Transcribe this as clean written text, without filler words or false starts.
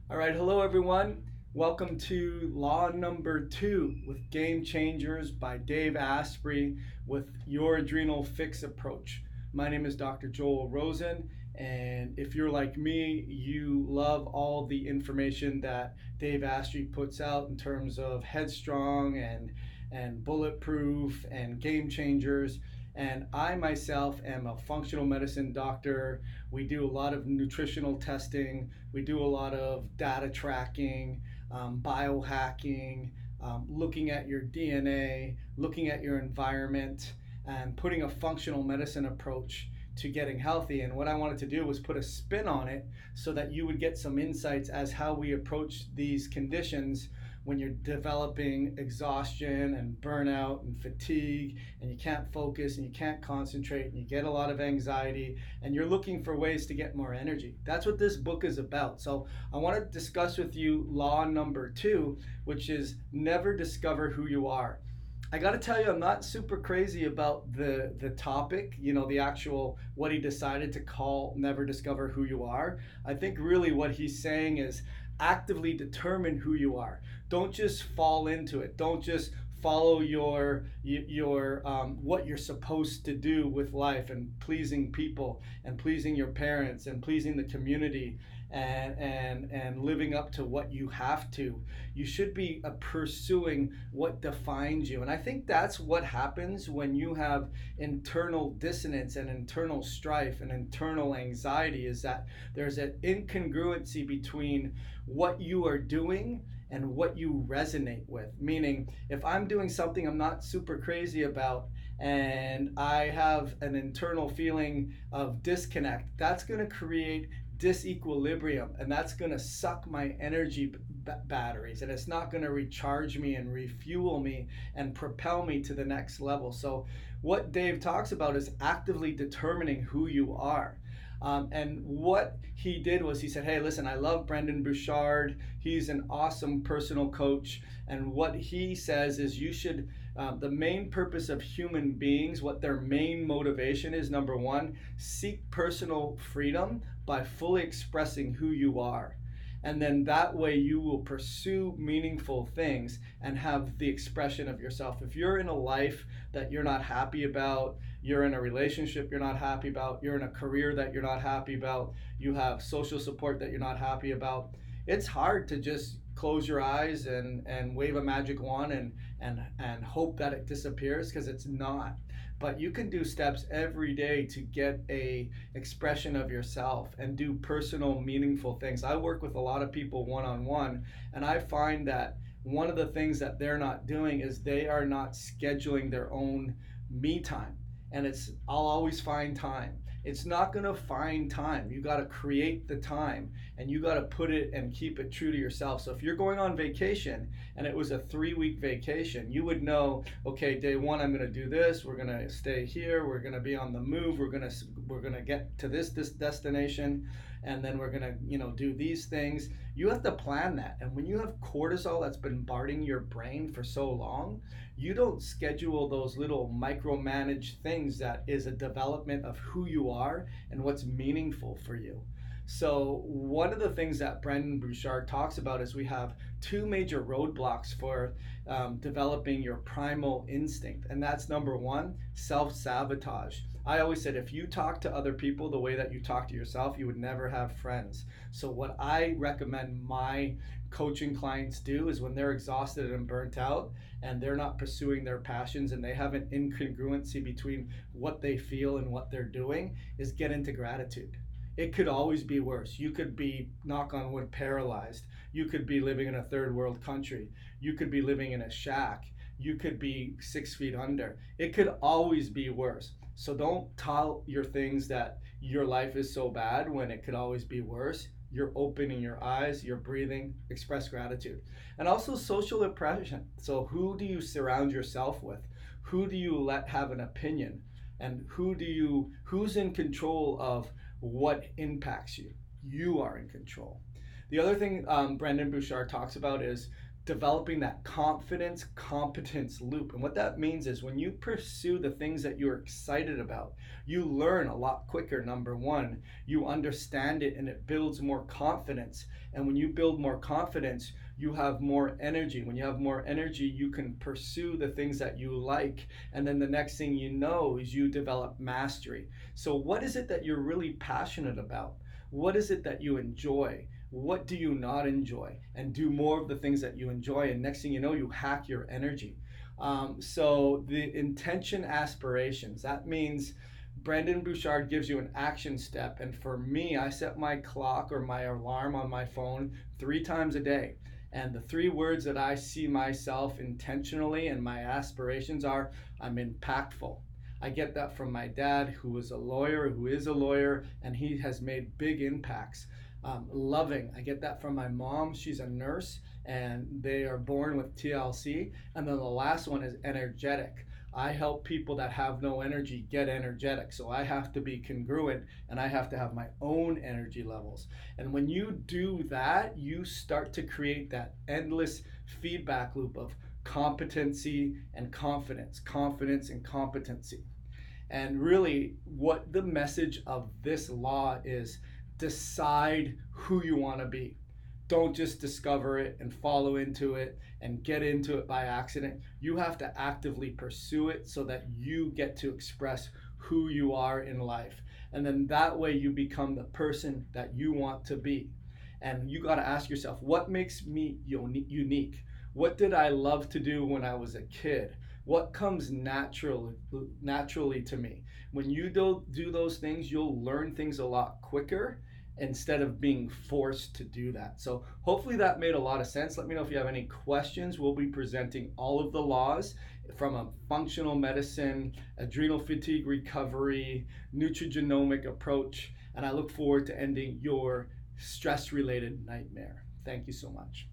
All right, hello everyone. Welcome to Law Number 2 with Game Changers by Dave Asprey with Your Adrenal Fix Approach. My name is Dr. Joel Rosen, and if you're like me, you love all the information that Dave Asprey puts out in terms of headstrong and bulletproof and game changers. And I myself am a functional medicine doctor. We do a lot of nutritional testing. We do a lot of data tracking, biohacking, looking at your DNA, looking at your environment, and putting a functional medicine approach to getting healthy. And what I wanted to do was put a spin on it so that you would get some insights as how we approach these conditions when you're developing exhaustion and burnout and fatigue, and you can't focus and you can't concentrate and you get a lot of anxiety and you're looking for ways to get more energy. That's what this book is about. So I want to discuss with you law number 2, which is never discover who you are. I got to tell you, I'm not super crazy about the topic, the actual what he decided to call never discover who you are. I think really what he's saying is actively determine who you are. Don't just fall into it. Don't just follow your what you're supposed to do with life and pleasing people and pleasing your parents and pleasing the community and living up to what you have to. You should be pursuing what defines you. And I think that's what happens when you have internal dissonance and internal strife and internal anxiety, is that there's an incongruency between what you are doing and what you resonate with. Meaning, if I'm doing something I'm not super crazy about and I have an internal feeling of disconnect, that's going to create disequilibrium, and that's going to suck my energy batteries, and it's not going to recharge me and refuel me and propel me to the next level. So what Dave talks about is actively determining who you are. And what he did was he said, hey, listen, I love Brendon Burchard. He's an awesome personal coach. And what he says is you should, the main purpose of human beings, what their main motivation is, number one, seek personal freedom by fully expressing who you are. And then that way you will pursue meaningful things and have the expression of yourself. If you're in a life that you're not happy about, you're in a relationship you're not happy about, you're in a career that you're not happy about, you have social support that you're not happy about, it's hard to just close your eyes and wave a magic wand and hope that it disappears, because it's not. But you can do steps every day to get a expression of yourself and do personal meaningful things. I work with a lot of people one-on-one, and I find that one of the things that they're not doing is they are not scheduling their own me time. And I'll always find time. It's not going to find time. You got to create the time, and you got to put it and keep it true to yourself. So if you're going on vacation and it was a 3-week vacation, you would know, okay, day 1 I'm going to do this, we're going to stay here, we're going to be on the move, we're going to get to this destination, and then we're going to do these things. You have to plan that. And when you have cortisol that's been bombarding your brain for so long, you don't schedule those little micromanaged things that is a development of who you are and what's meaningful for you. So one of the things that Brendon Burchard talks about is we have 2 major roadblocks for developing your primal instinct. And that's number 1, self-sabotage. I always said if you talk to other people the way that you talk to yourself, you would never have friends. So what I recommend my coaching clients do is when they're exhausted and burnt out and they're not pursuing their passions and they have an incongruency between what they feel and what they're doing, is get into gratitude. It could always be worse. You could be, knock on wood, paralyzed. You could be living in a third world country. You could be living in a shack. You could be 6 feet under. It could always be worse. So don't tell your things that your life is so bad when it could always be worse. You're opening your eyes, you're breathing, express gratitude. And also social impression. So who do you surround yourself with? Who do you let have an opinion? And who's in control of what impacts you? You are in control. The other thing Brendon Burchard talks about is developing that confidence competence loop. And what that means is when you pursue the things that you're excited about, you learn a lot quicker. Number one, you understand it and it builds more confidence. And when you build more confidence, you have more energy. When you have more energy, you can pursue the things that you like. And then the next thing you know is you develop mastery. So what is it that you're really passionate about? What is it that you enjoy? What do you not enjoy? And do more of the things that you enjoy. And next thing you know, you hack your energy. So the intention aspirations, that means Brendon Bouchard gives you an action step. And for me, I set my clock or my alarm on my phone 3 times a day. And the 3 words that I see myself intentionally and my aspirations are, I'm impactful. I get that from my dad, who is a lawyer, and he has made big impacts. Loving, I get that from my mom. She's a nurse, and they are born with TLC. And then the last one is energetic. I help people that have no energy get energetic. So I have to be congruent, and I have to have my own energy levels. And when you do that, you start to create that endless feedback loop of competency and confidence, confidence and competency. And really, what the message of this law is, decide who you want to be. Don't just discover it and follow into it and get into it by accident. You have to actively pursue it so that you get to express who you are in life. And then that way you become the person that you want to be. And you got to ask yourself, what makes me unique? What did I love to do when I was a kid? What comes naturally to me? When you do those things, you'll learn things a lot quicker instead of being forced to do that. So hopefully that made a lot of sense. Let me know if you have any questions. We'll be presenting all of the laws from a functional medicine, adrenal fatigue recovery, nutrigenomic approach, and I look forward to ending your stress-related nightmare. Thank you so much.